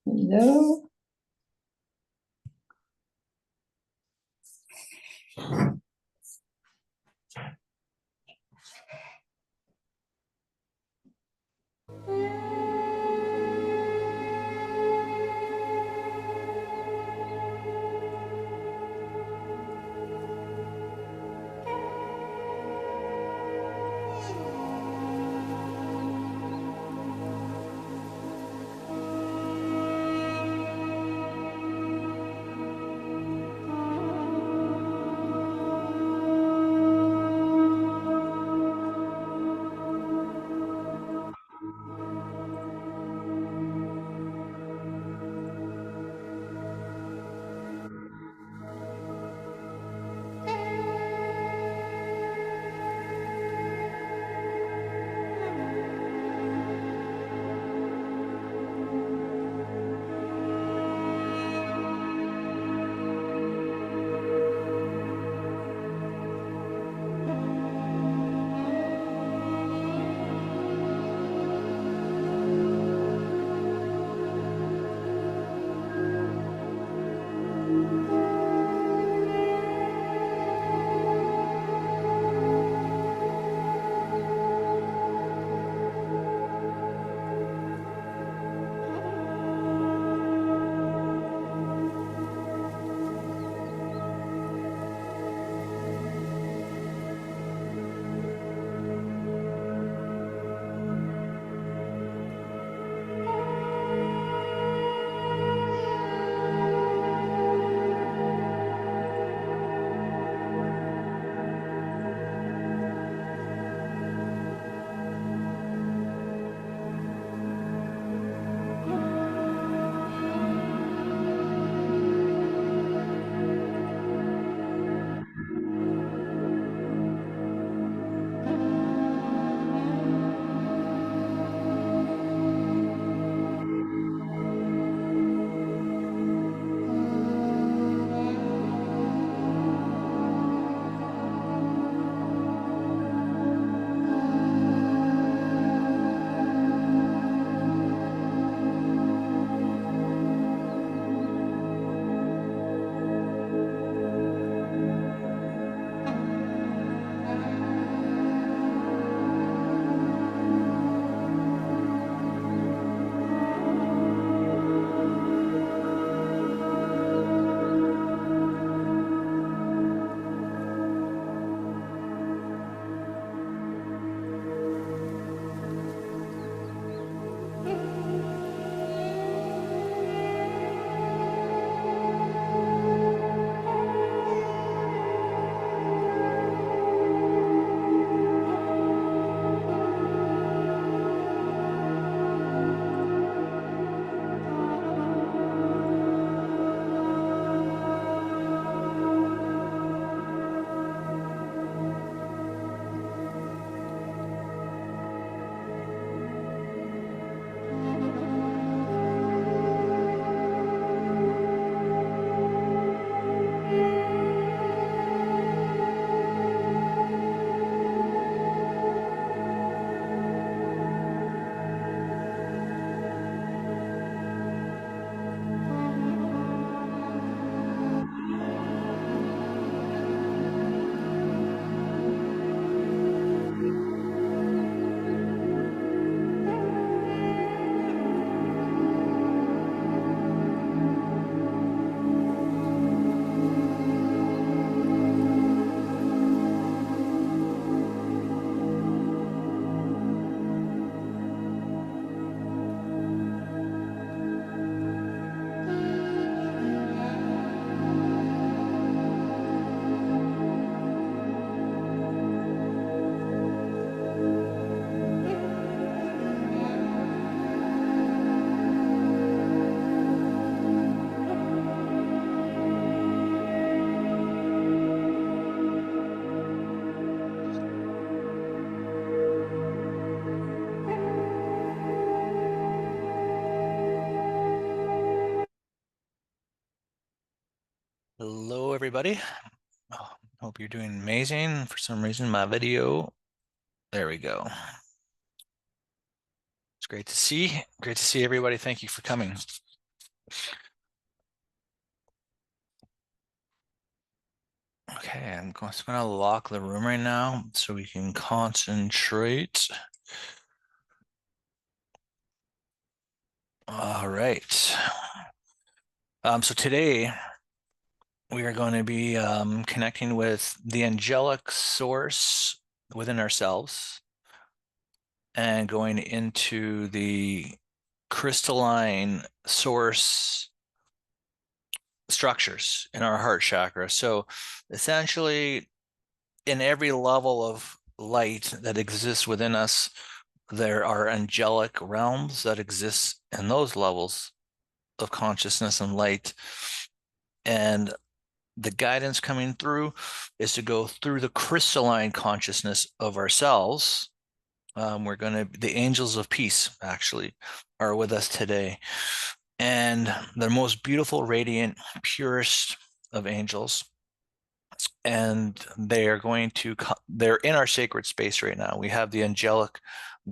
Hello. Hello, everybody. Hope you're doing amazing. For some reason, my video, there we go. It's great to see. Great to see everybody. Thank you for coming. Okay, I'm just gonna lock the room right now so we can concentrate. All right. So today we are going to be connecting with the angelic source within ourselves and going into the crystalline source structures in our heart chakra. So essentially, in every level of light that exists within us, there are angelic realms that exist in those levels of consciousness and light. And the guidance coming through is to go through the crystalline consciousness of ourselves. The angels of peace actually are with us today. And the most beautiful, radiant, purest of angels. And they're in our sacred space right now. We have the angelic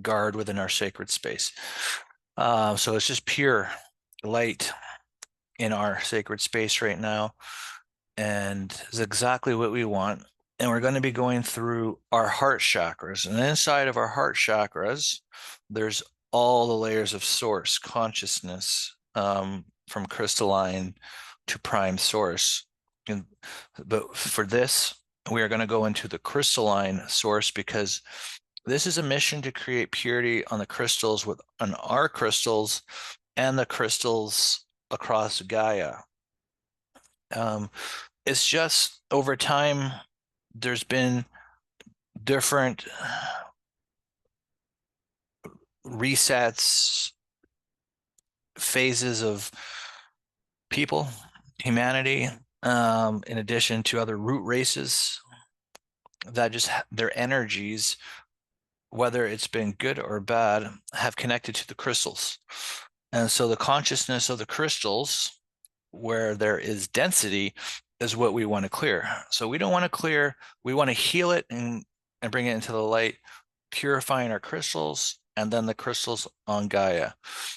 guard within our sacred space. So it's just pure light in our sacred space right now. And it's exactly what we want. And we're going to be going through our heart chakras. And inside of our heart chakras, there's all the layers of source consciousness, from crystalline to prime source. But for this, we are going to go into the crystalline source because this is a mission to create purity on the crystals on our crystals and the crystals across Gaia. It's just over time, there's been different resets, phases of people, humanity, in addition to other root races that just their energies, whether it's been good or bad, have connected to the crystals. And so the consciousness of the crystals, where there is density, is what we want to clear. So we don't want to clear, we want to heal it and bring it into the light, purifying our crystals and then the crystals on Gaia.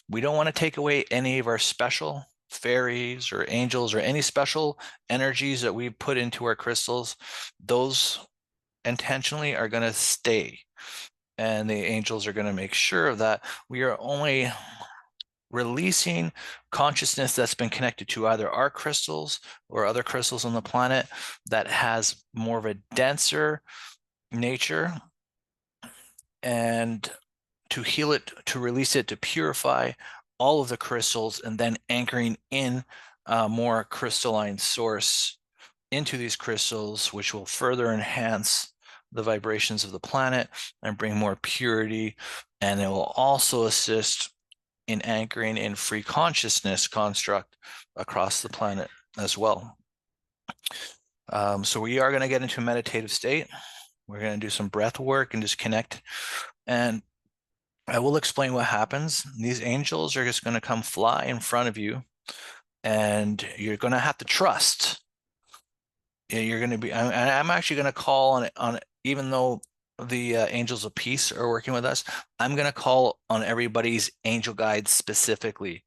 We don't want to take away any of our special fairies or angels or any special energies that we put into our crystals. Those intentionally are going to stay. And the angels are going to make sure of that. We are only releasing consciousness that's been connected to either our crystals or other crystals on the planet that has more of a denser nature, and to heal it, to release it, to purify all of the crystals, and then anchoring in a more crystalline source into these crystals, which will further enhance the vibrations of the planet and bring more purity. And it will also assist in anchoring in free consciousness construct across the planet as well. So we are going to get into a meditative state. We're going to do some breath work and just connect. And I will explain what happens. These angels are just going to come fly in front of you, and you're going to have to trust. You're going to be, I'm actually going to call on even though the angels of peace are working with us, I'm going to call on everybody's angel guides specifically,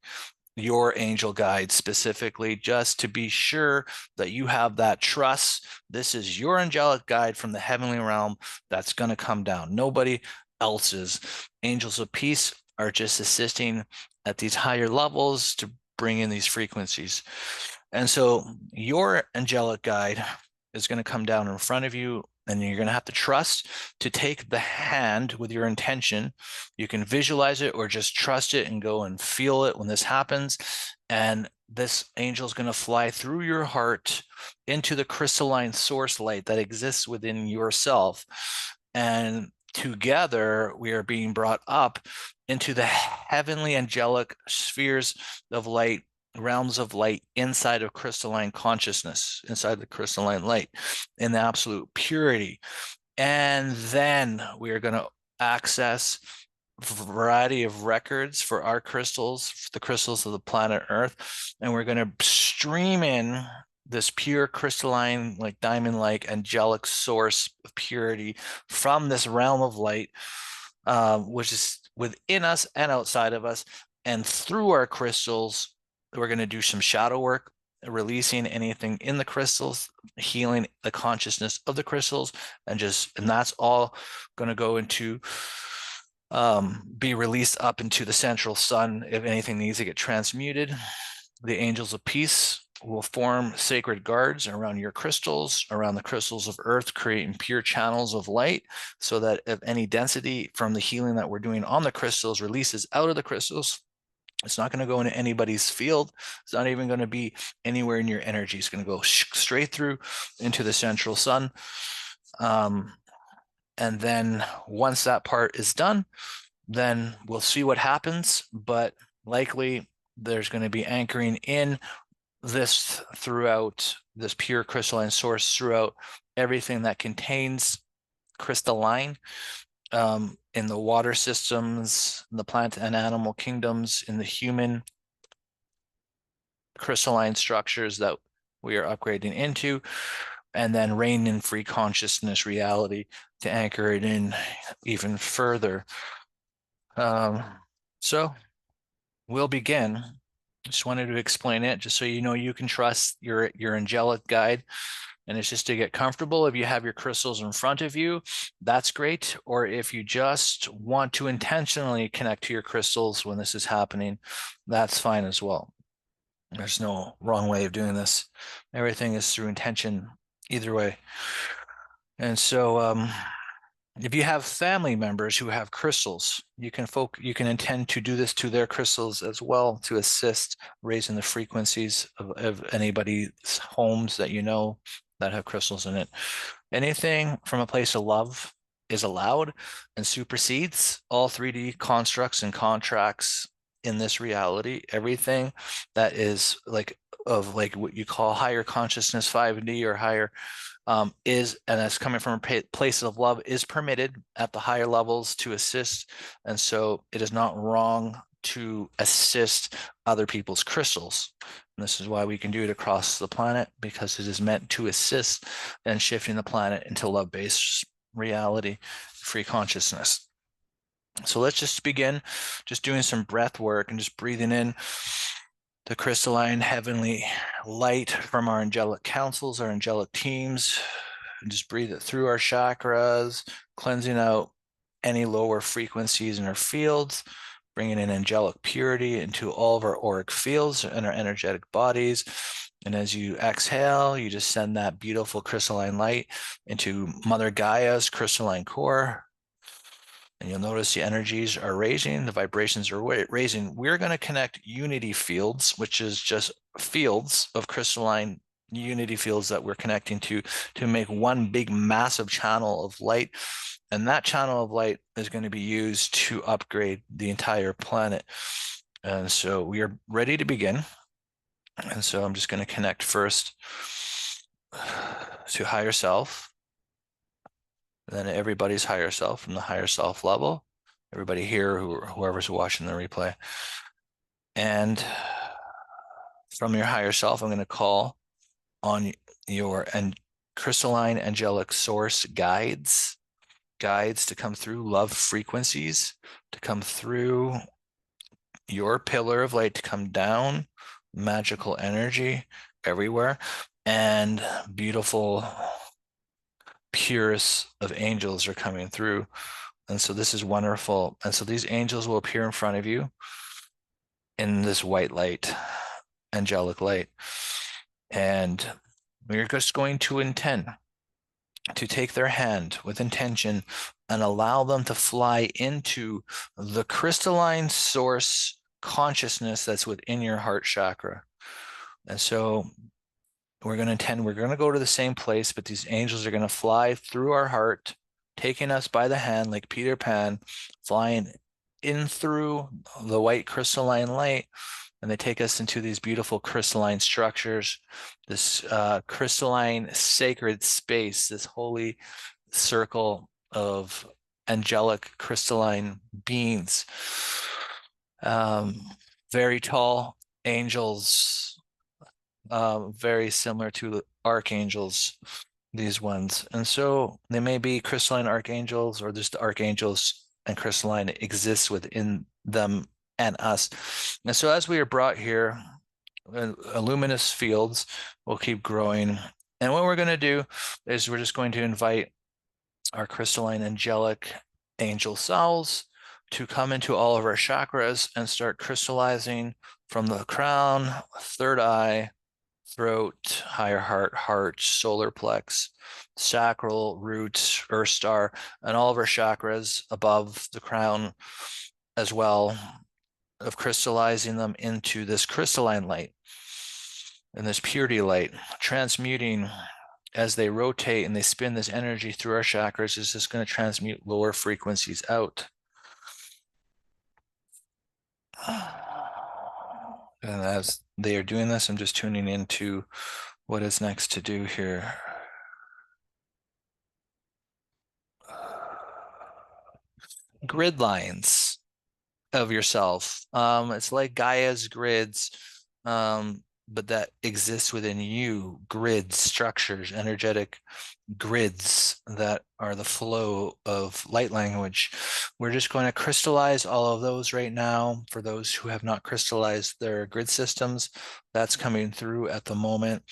your angel guide specifically, just to be sure that you have that trust. This is your angelic guide from the heavenly realm that's going to come down. Nobody else's. Angels of peace are just assisting at these higher levels to bring in these frequencies. And so your angelic guide is going to come down in front of you, and you're going to have to trust to take the hand with your intention. You can visualize it or just trust it and go and feel it when this happens. And this angel is going to fly through your heart into the crystalline source light that exists within yourself. And together, we are being brought up into the heavenly angelic spheres of light, realms of light inside of crystalline consciousness, inside the crystalline light, in the absolute purity. And then we are going to access a variety of records for our crystals, for the crystals of the planet Earth, and we're going to stream in this pure crystalline, like diamond-like angelic source of purity from this realm of light, which is within us and outside of us, and through our crystals We're going to do some shadow work, releasing anything in the crystals, healing the consciousness of the crystals, and that's all going to go into be released up into the central sun if anything needs to get transmuted. The angels of peace will form sacred guards around your crystals, around the crystals of earth, creating pure channels of light, so that if any density from the healing that we're doing on the crystals releases out of the crystals, it's not going to go into anybody's field. It's not even going to be anywhere in your energy. It's going to go straight through into the central sun. And then once that part is done, then we'll see what happens. But likely there's going to be anchoring in this throughout this pure crystalline source throughout everything that contains crystalline, in the water systems, in the plant and animal kingdoms, in the human crystalline structures that we are upgrading into, and then reign in free consciousness reality to anchor it in even further. So we'll begin. Just wanted to explain it just so you know you can trust your angelic guide. And it's just to get comfortable. If you have your crystals in front of you, that's great. Or if you just want to intentionally connect to your crystals when this is happening, that's fine as well. There's no wrong way of doing this. Everything is through intention either way. And so if you have family members who have crystals, you can intend to do this to their crystals as well to assist raising the frequencies of anybody's homes that you know that have crystals in it. Anything from a place of love is allowed and supersedes all 3D constructs and contracts in this reality. Everything that is like what you call higher consciousness 5D or higher and that's coming from a place of love, is permitted at the higher levels to assist. And so it is not wrong to assist other people's crystals. And this is why we can do it across the planet, because it is meant to assist in shifting the planet into love-based reality, free consciousness. So let's just begin just doing some breath work and just breathing in the crystalline heavenly light from our angelic councils, our angelic teams, and just breathe it through our chakras, cleansing out any lower frequencies in our fields, bringing in angelic purity into all of our auric fields and our energetic bodies. And as you exhale, you just send that beautiful crystalline light into Mother Gaia's crystalline core. And you'll notice the energies are raising, the vibrations are raising. We're going to connect unity fields, which is just fields of crystalline unity fields that we're connecting to make one big massive channel of light. And that channel of light is going to be used to upgrade the entire planet. And so we are ready to begin. And so I'm just going to connect first to higher self. And then everybody's higher self from the higher self level, everybody here, whoever's watching the replay. And from your higher self, I'm going to call on your crystalline angelic source guides to come through, love frequencies to come through your pillar of light, to come down, magical energy everywhere, and beautiful purest of angels are coming through. And so this is wonderful. And so these angels will appear in front of you in this white light, angelic light. And we're just going to intend to take their hand with intention and allow them to fly into the crystalline source consciousness that's within your heart chakra. And so we're going to go to the same place, but these angels are going to fly through our heart, taking us by the hand like Peter Pan, flying in through the white crystalline light, and they take us into these beautiful crystalline structures, this crystalline sacred space, this holy circle of angelic crystalline beings, very tall angels, very similar to archangels, these ones. And so they may be crystalline archangels, or just archangels and crystalline exists within them and us. And so as we are brought here luminous fields will keep growing. And what we're going to do is we're just going to invite our crystalline angelic angel cells to come into all of our chakras and start crystallizing from the crown, third eye, throat, higher heart, solar plex, sacral, root, earth star, and all of our chakras above the crown as well, of crystallizing them into this crystalline light and this purity light, transmuting as they rotate and they spin this energy through our chakras. Is just going to transmute lower frequencies out. And as they are doing this, I'm just tuning into what is next to do here. Grid lines of yourself. It's like Gaia's grids, but that exists within you. Grids, structures, energetic grids that are the flow of light language. We're just going to crystallize all of those right now. For those who have not crystallized their grid systems, that's coming through at the moment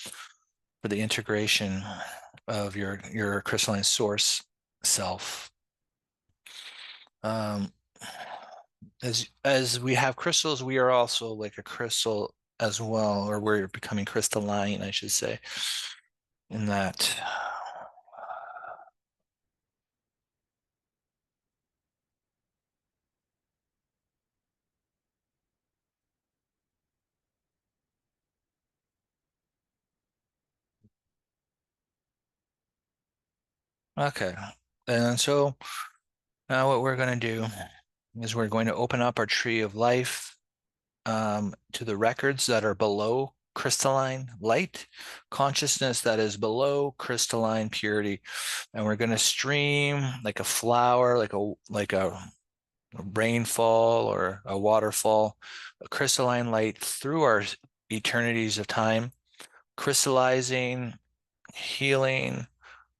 for the integration of your crystalline source self. As we have crystals, we are also like a crystal as well, or we're becoming crystalline, I should say, in that. Okay. And so now what we're going to do is we're going to open up our tree of life to the records that are below crystalline light, consciousness that is below crystalline purity. And we're going to stream like a flower, like a rainfall or a waterfall, a crystalline light through our eternities of time, crystallizing, healing,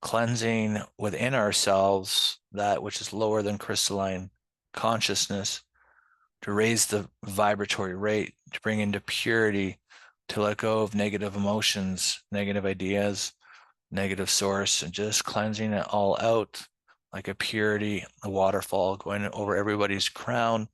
cleansing within ourselves that which is lower than crystalline consciousness, to raise the vibratory rate, to bring into purity, to let go of negative emotions, negative ideas, negative source, and just cleansing it all out like a purity, a waterfall going over everybody's crown.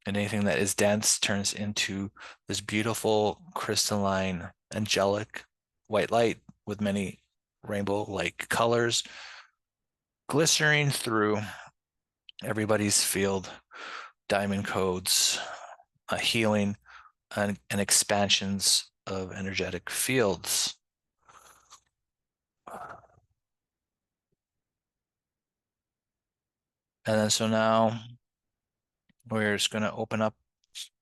And anything that is dense turns into this beautiful, crystalline, angelic white light with many rainbow-like colors glistering through everybody's field, diamond codes, healing, and expansions of energetic fields. And then so now we're just going to open up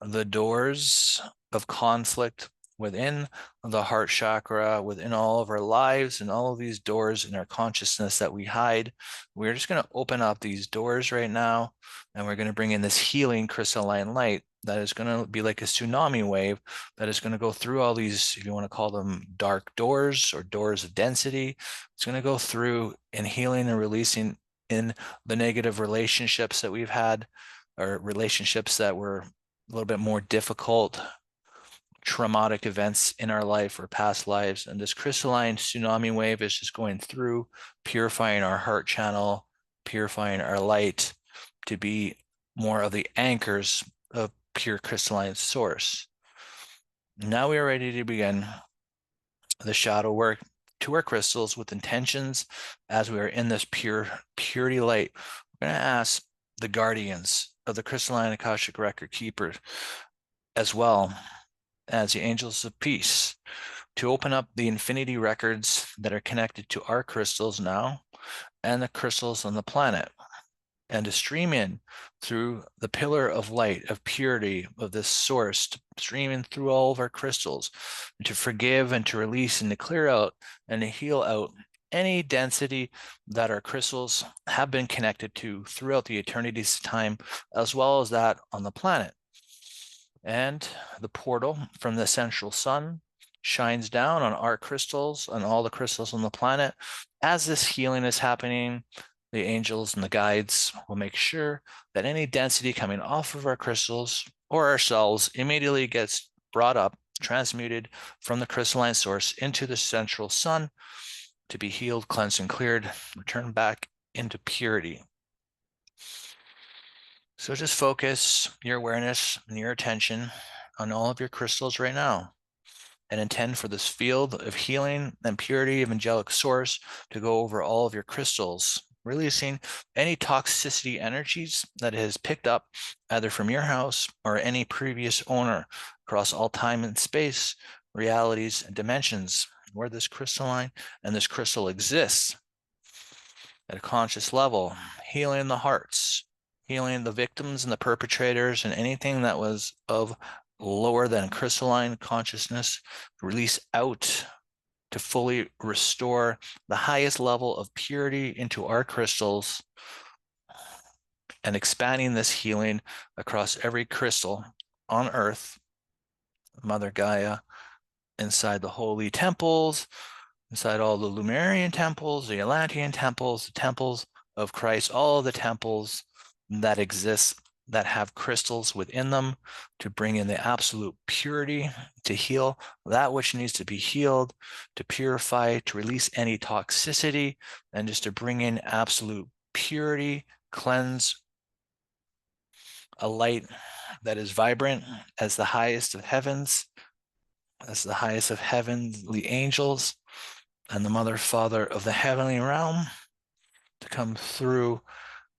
the doors of conflict within the heart chakra, within all of our lives, and all of these doors in our consciousness that we hide. We're just going to open up these doors right now, and we're going to bring in this healing crystalline light that is going to be like a tsunami wave that is going to go through all these, if you want to call them dark doors or doors of density. It's going to go through and healing and releasing in the negative relationships that we've had, or relationships that were a little bit more difficult, traumatic events in our life or past lives. And this crystalline tsunami wave is just going through, purifying our heart channel, purifying our light to be more of the anchors of pure crystalline source. Now we are ready to begin the shadow work to our crystals with intentions. As we are in this purity light, we're going to ask the guardians of the crystalline Akashic record keepers, as well as the angels of peace, to open up the infinity records that are connected to our crystals now and the crystals on the planet, and to stream in through the pillar of light, of purity, of this source, to stream in through all of our crystals, and to forgive and to release and to clear out and to heal out any density that our crystals have been connected to throughout the eternities of time, as well as that on the planet. And the portal from the central sun shines down on our crystals and all the crystals on the planet. As this healing is happening, the angels and the guides will make sure that any density coming off of our crystals or ourselves immediately gets brought up, transmuted from the crystalline source into the central sun to be healed, cleansed, and cleared, return back into purity. So just focus your awareness and your attention on all of your crystals right now and intend for this field of healing and purity of angelic source to go over all of your crystals, releasing any toxicity energies that it has picked up either from your house or any previous owner across all time and space, realities, and dimensions where this crystalline and this crystal exists at a conscious level, healing the hearts, healing the victims and the perpetrators and anything that was of lower than crystalline consciousness, release out to fully restore the highest level of purity into our crystals and expanding this healing across every crystal on earth, Mother Gaia, inside the holy temples, inside all the Lumerian temples, the Atlantean temples, the temples of Christ, all the temples that exist that have crystals within them to bring in the absolute purity, to heal that which needs to be healed, to purify, to release any toxicity, and just to bring in absolute purity, cleanse a light that is vibrant as the highest of heavens, as the highest of heavenly angels, and the mother, father of the heavenly realm to come through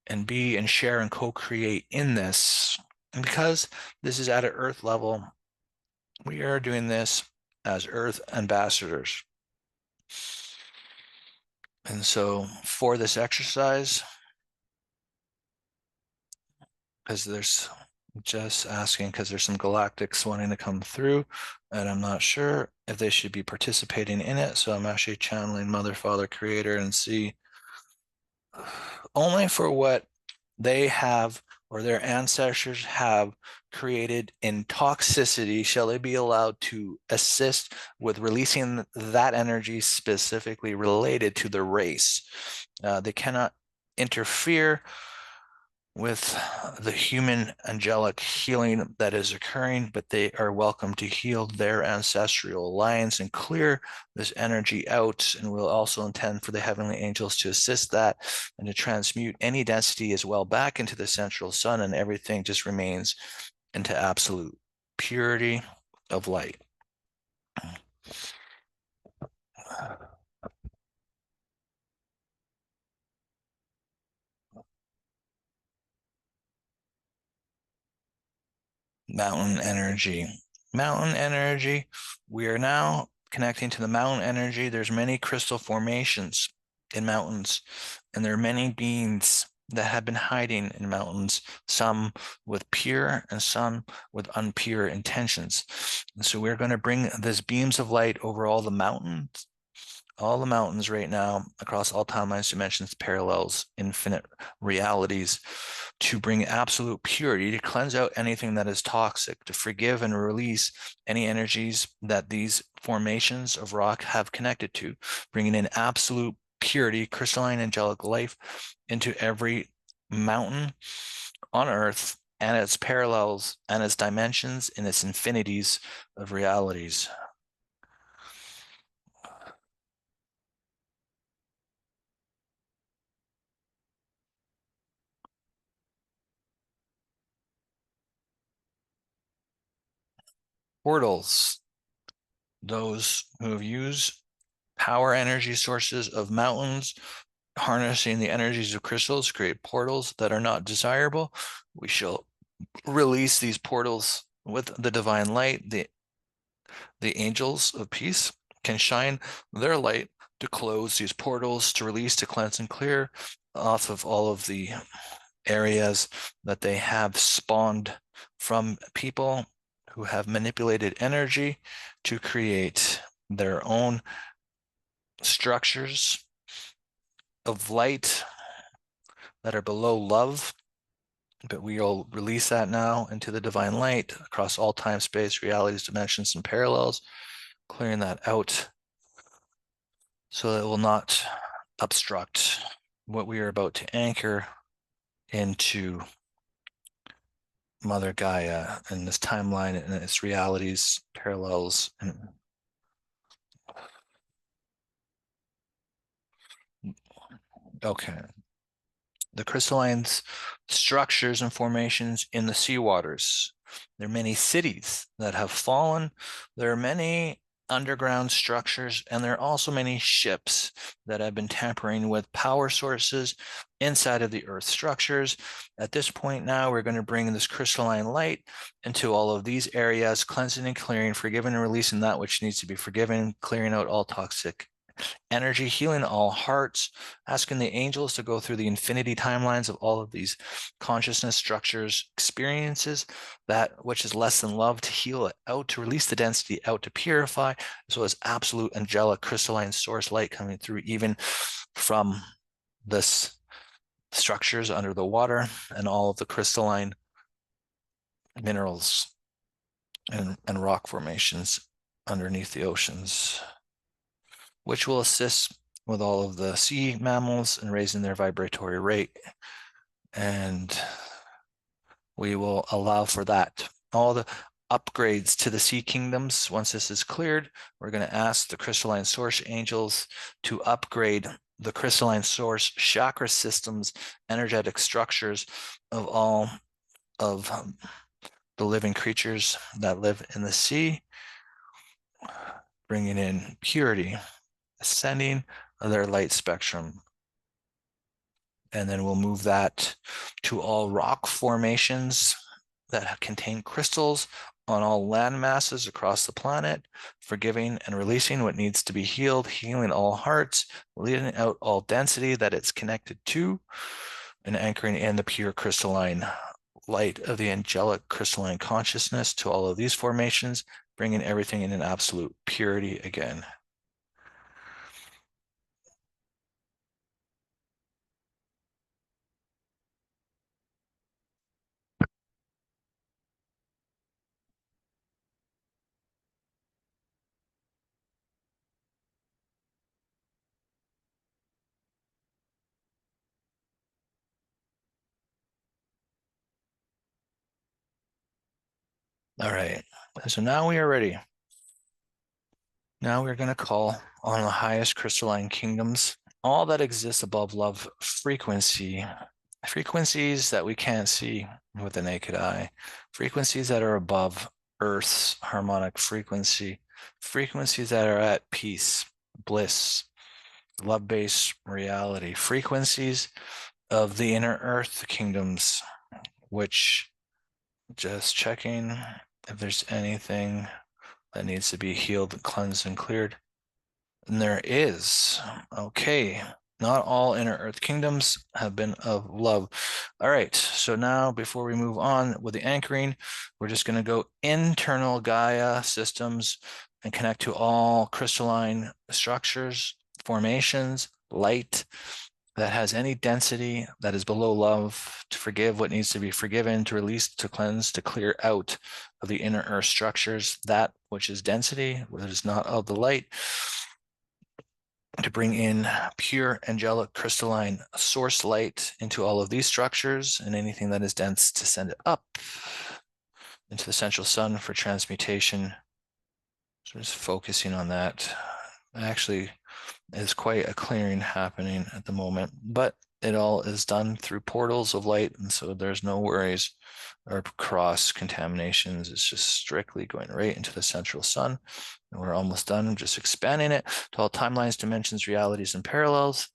and be and share and co-create in this. And because this is at an earth level, we are doing this as earth ambassadors. And so for this exercise, because there's just asking because there's some galactics wanting to come through and I'm not sure if they should be participating in it. So I'm actually channeling Mother, Father, Creator and see only for what they have or their ancestors have created in toxicity shall they be allowed to assist with releasing that energy specifically related to the race. They cannot interfere with the human angelic healing that is occurring, but they are welcome to heal their ancestral lines and clear this energy out. And we'll also intend for the heavenly angels to assist that and to transmute any density as well back into the central sun, and everything just remains into absolute purity of light. Mountain energy. Mountain energy. We are now connecting to the mountain energy. There's many crystal formations in mountains, and there are many beings that have been hiding in mountains, some with pure and some with unpure intentions. And so we're going to bring these beams of light over all the mountains right now, across all timelines, dimensions, parallels, infinite realities, to bring absolute purity, to cleanse out anything that is toxic, to forgive and release any energies that these formations of rock have connected to, bringing in absolute purity, crystalline angelic life into every mountain on earth and its parallels and its dimensions and its infinities of realities. Portals. Those who have used power energy sources of mountains, harnessing the energies of crystals, create portals that are not desirable. We shall release these portals with the divine light. The angels of peace can shine their light to close these portals, to release, to cleanse and clear off of all of the areas that they have spawned from people who have manipulated energy to create their own structures of light that are below love. But we'll release that now into the divine light across all time, space, realities, dimensions, and parallels, clearing that out so that it will not obstruct what we are about to anchor into Mother Gaia and this timeline and its realities, parallels, and okay. The crystalline structures and formations in the seawaters. There are many cities that have fallen. There are many underground structures, and there are also many ships that have been tampering with power sources inside of the Earth structures. At this point now, we're going to bring this crystalline light into all of these areas, cleansing and clearing, forgiving and releasing that which needs to be forgiven, clearing out all toxic energy, healing all hearts, asking the angels to go through the infinity timelines of all of these consciousness structures, experiences, that which is less than love, to heal it out, to release the density out, to purify, as well as absolute angelic crystalline source light coming through even from this structures under the water and all of the crystalline minerals and rock formations underneath the oceans, which will assist with all of the sea mammals and raising their vibratory rate. And we will allow for that. All the upgrades to the sea kingdoms, once this is cleared, we're going to ask the crystalline source angels to upgrade the crystalline source chakra systems, energetic structures of all of the living creatures that live in the sea, bringing in purity, ascending their light spectrum. And then we'll move that to all rock formations that contain crystals on all land masses across the planet, forgiving and releasing what needs to be healed, healing all hearts, leading out all density that it's connected to, and anchoring in the pure crystalline light of the angelic crystalline consciousness to all of these formations, bringing everything in an absolute purity again. All right, so now we are ready. Now we're going to call on the highest crystalline kingdoms, all that exists above love frequency, frequencies that we can't see with the naked eye, frequencies that are above Earth's harmonic frequency, frequencies that are at peace, bliss, love-based reality, frequencies of the inner Earth kingdoms, which, just checking if there's anything that needs to be healed, cleansed, and cleared. And there is. Okay. Not all inner earth kingdoms have been of love. All right. So now, before we move on with the anchoring, we're just going to go internal Gaia systems and connect to all crystalline structures, formations, light that has any density that is below love, to forgive what needs to be forgiven, to release, to cleanse, to clear out of the inner earth structures, that which is density, what is not of the light, to bring in pure angelic crystalline source light into all of these structures, and anything that is dense to send it up into the central sun for transmutation. So just focusing on that. Actually, is quite a clearing happening at the moment, but it all is done through portals of light, and so there's no worries or cross contaminations. It's just strictly going right into the central sun, and we're almost done. I'm just expanding it to all timelines, dimensions, realities, and parallels.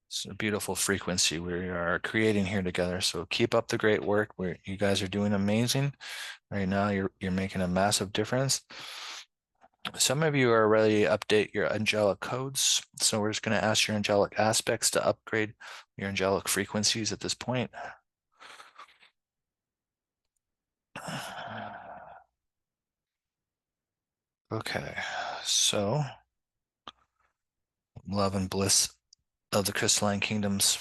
It's a beautiful frequency we are creating here together. So keep up the great work. You guys are doing amazing right now. You're making a massive difference. Some of you are ready to update your angelic codes. So we're just going to ask your angelic aspects to upgrade your angelic frequencies at this point. Okay, so love and bliss of the crystalline kingdoms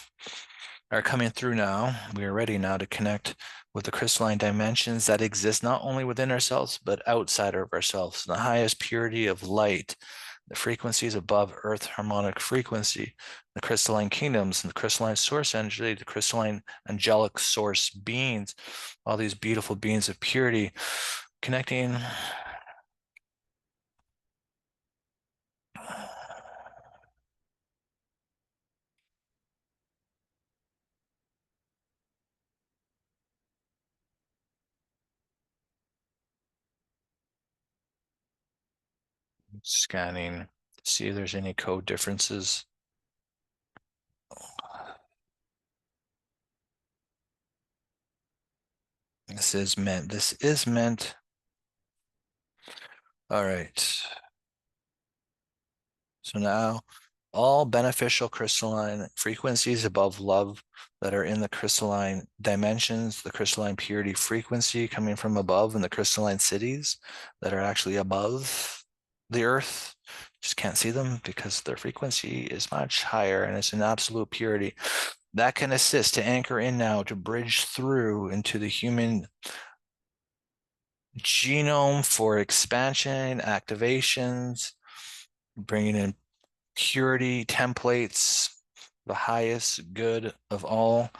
are coming through now. We are ready now to connect with the crystalline dimensions that exist not only within ourselves, but outside of ourselves. The highest purity of light, the frequencies above Earth harmonic frequency, the crystalline kingdoms, and the crystalline source energy, the crystalline angelic source beings, all these beautiful beings of purity, connecting. Scanning to see if there's any code differences. This is meant. This is meant. All right. So now all beneficial crystalline frequencies above love that are in the crystalline dimensions, the crystalline purity frequency coming from above, and the crystalline cities that are actually above the earth. Just can't see them because their frequency is much higher and it's an absolute purity. That can assist to anchor in now to bridge through into the human genome for expansion, activations, bringing in purity templates, the highest good of all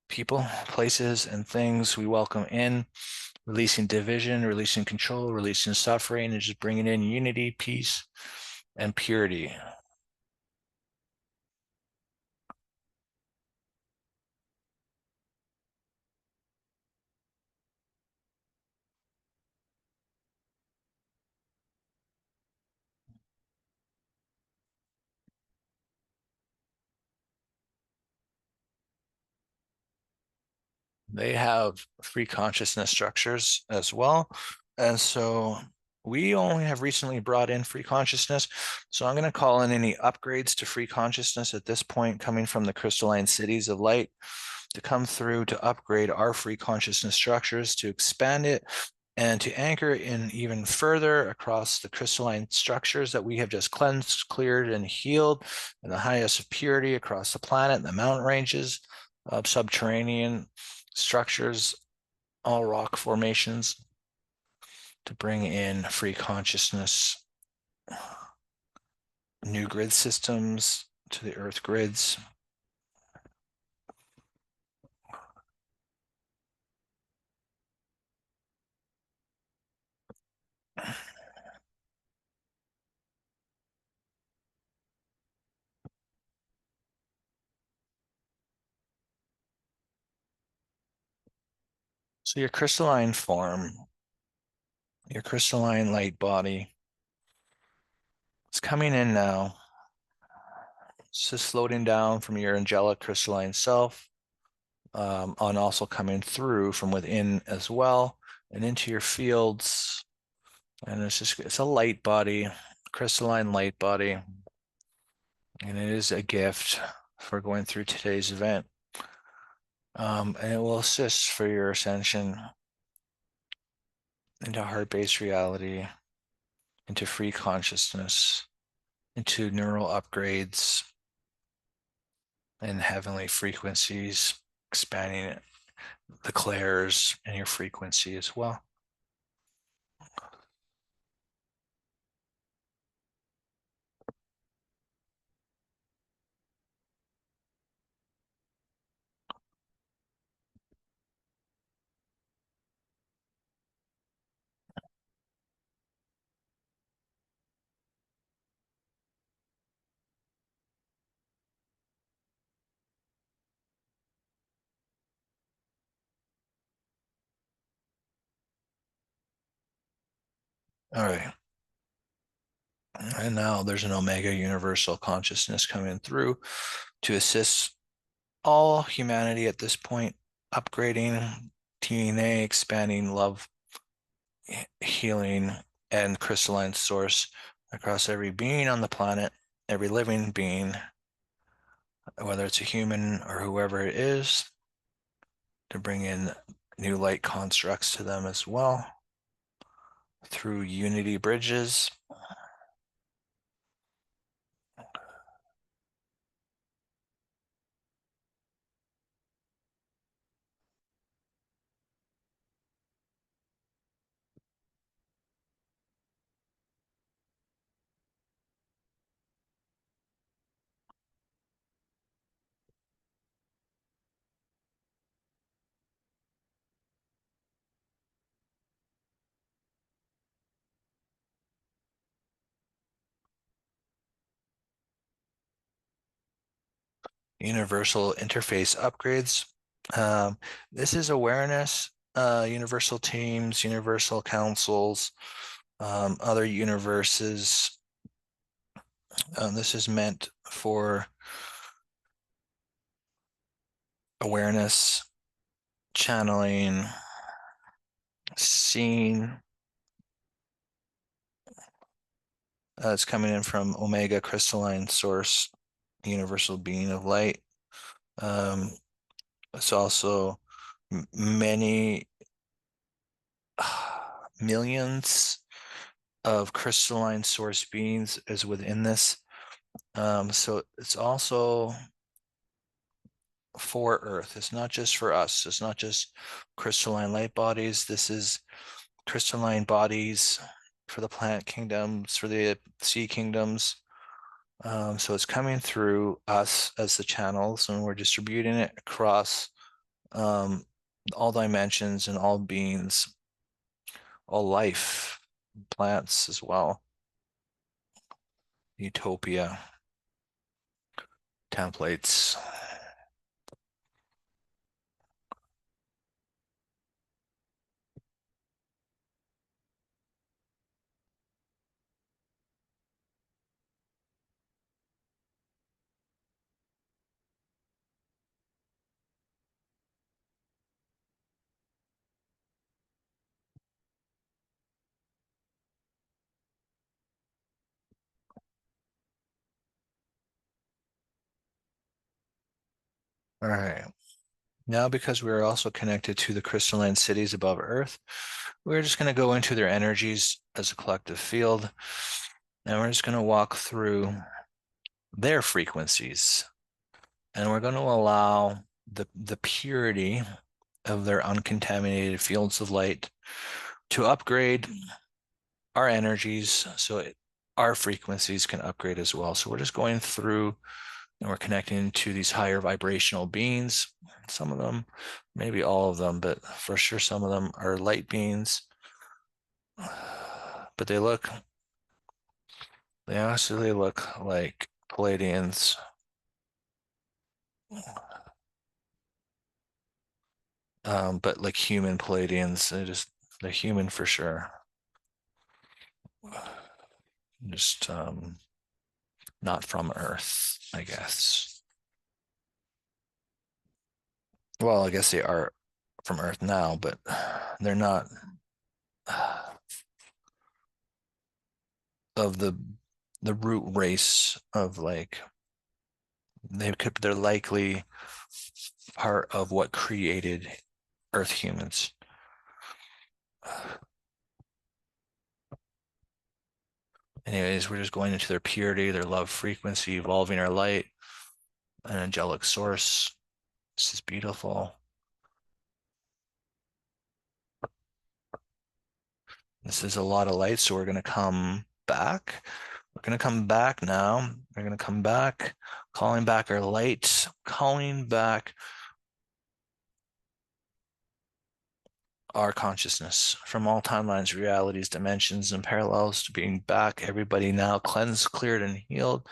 people, places, and things we welcome in, releasing division, releasing control, releasing suffering, and just bringing in unity, peace, and purity. They have free consciousness structures as well. And so we only have recently brought in free consciousness. So I'm going to call in any upgrades to free consciousness at this point coming from the crystalline cities of light to come through to upgrade our free consciousness structures, to expand it, and to anchor in even further across the crystalline structures that we have just cleansed, cleared, and healed in the highest of purity across the planet, the mountain ranges of subterranean structures, all rock formations, to bring in free consciousness, new grid systems to the earth grids. So your crystalline form, your crystalline light body, it's coming in now. It's just floating down from your angelic crystalline self, and also coming through from within as well and into your fields. And it's a light body, crystalline light body. And it is a gift for going through today's event. And it will assist for your ascension into heart-based reality, into free consciousness, into neural upgrades and heavenly frequencies, expanding the clairs in your frequency as well. All right. And now there's an Omega universal consciousness coming through to assist all humanity at this point, upgrading TNA, expanding love, healing, and crystalline source across every being on the planet, every living being, whether it's a human or whoever it is, to bring in new light constructs to them as well through unity bridges. universal interface upgrades. This is awareness, universal teams, universal councils, other universes. This is meant for awareness, channeling, seeing. It's coming in from Omega crystalline source, universal being of light. It's also many millions of crystalline source beings is within this. So it's also for Earth. It's not just for us. It's not just crystalline light bodies. This is crystalline bodies for the plant kingdoms, for the sea kingdoms. So it's coming through us as the channels, and we're distributing it across all dimensions and all beings, all life, plants as well. Utopia templates. All right. Now, because we're also connected to the crystalline cities above Earth, we're just going to go into their energies as a collective field, and we're just going to walk through their frequencies, and we're going to allow the purity of their uncontaminated fields of light to upgrade our energies so our frequencies can upgrade as well. So we're just going through and we're connecting to these higher vibrational beings. Some of them, maybe all of them, but for sure some of them are light beings. But they actually look like Palladians. But like human Palladians, they're human for sure. Just not from Earth, I guess. Well, I guess they are from Earth now, but they're not of the root race of like they're likely part of what created Earth humans. Anyways, we're just going into their purity, their love frequency, evolving our light, an angelic source. This is beautiful. This is a lot of light, so we're going to come back. We're going to come back now. We're going to come back, calling back our light, calling back our consciousness from all timelines, realities, dimensions, and parallels to being back. Everybody now cleansed, cleared, and healed.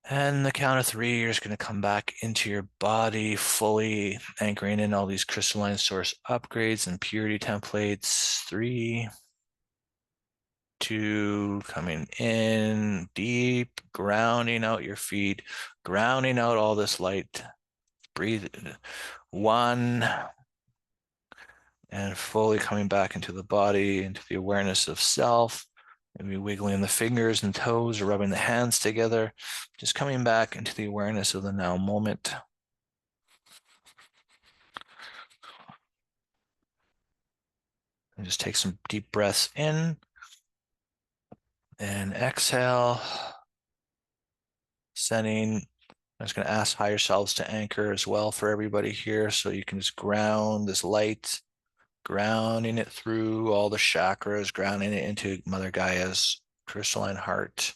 And the count of three, you're just going to come back into your body, fully anchoring in all these crystalline source upgrades and purity templates. 3, 2, coming in deep, grounding out your feet, grounding out all this light. Breathe. 1, and fully coming back into the body, into the awareness of self. Maybe wiggling the fingers and toes or rubbing the hands together, just coming back into the awareness of the now moment. And just take some deep breaths in and exhale, sending. I'm just going to ask higher selves to anchor as well for everybody here, so you can just ground this light, grounding it through all the chakras, grounding it into Mother Gaia's crystalline heart,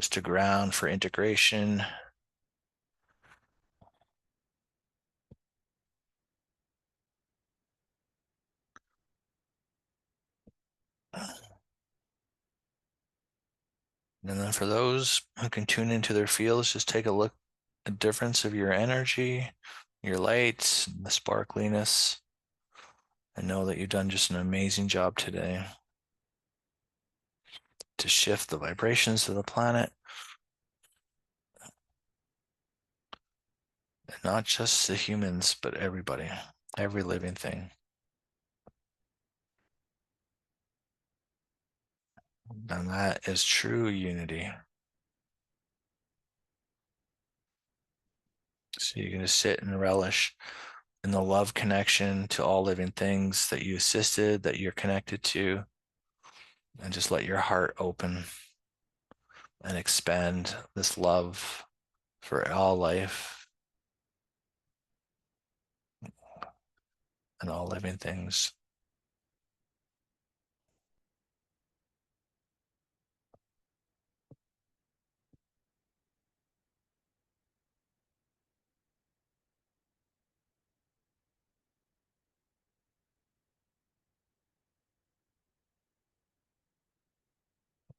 just to ground for integration. And then for those who can tune into their fields, just take a look a difference of your energy, your lights, the sparkliness. I know that you've done just an amazing job today to shift the vibrations of the planet. And not just the humans, but everybody, every living thing. And that is true unity. So you're going to sit and relish in the love connection to all living things that you assisted, that you're connected to, and just let your heart open and expand this love for all life and all living things.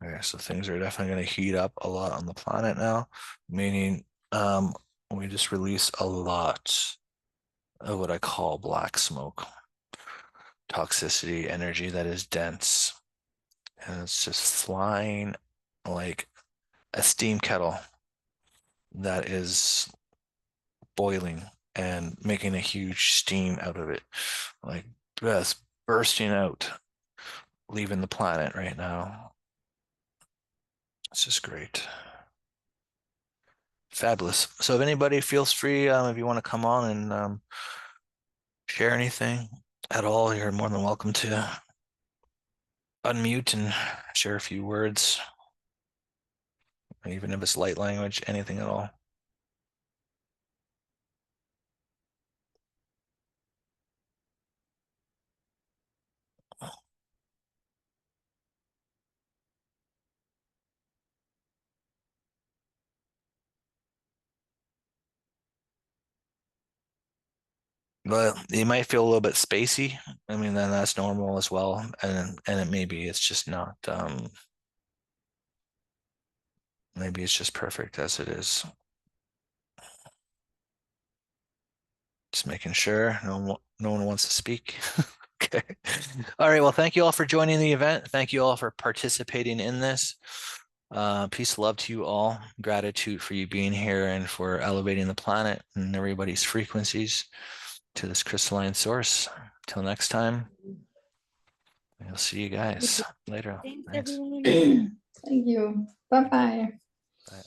Okay, so things are definitely going to heat up a lot on the planet now, meaning we just release a lot of what I call black smoke, toxicity, energy that is dense. And it's just flying like a steam kettle that is boiling and making a huge steam out of it, like just bursting out, leaving the planet right now. It's just great. Fabulous. So if anybody feels free, if you want to come on and share anything at all, you're more than welcome to unmute and share a few words, even if it's light language, anything at all. But you might feel a little bit spacey. I mean, then that's normal as well. And it maybe it's just not maybe it's just perfect as it is. Just making sure no one wants to speak. Okay. All right. Well, thank you all for joining the event. Thank you all for participating in this. Peace, love to you all. Gratitude for you being here and for elevating the planet and everybody's frequencies to this crystalline source. Till next time, I'll see you guys later. Thanks, Thanks. everyone. Thank you. Bye-bye. Bye.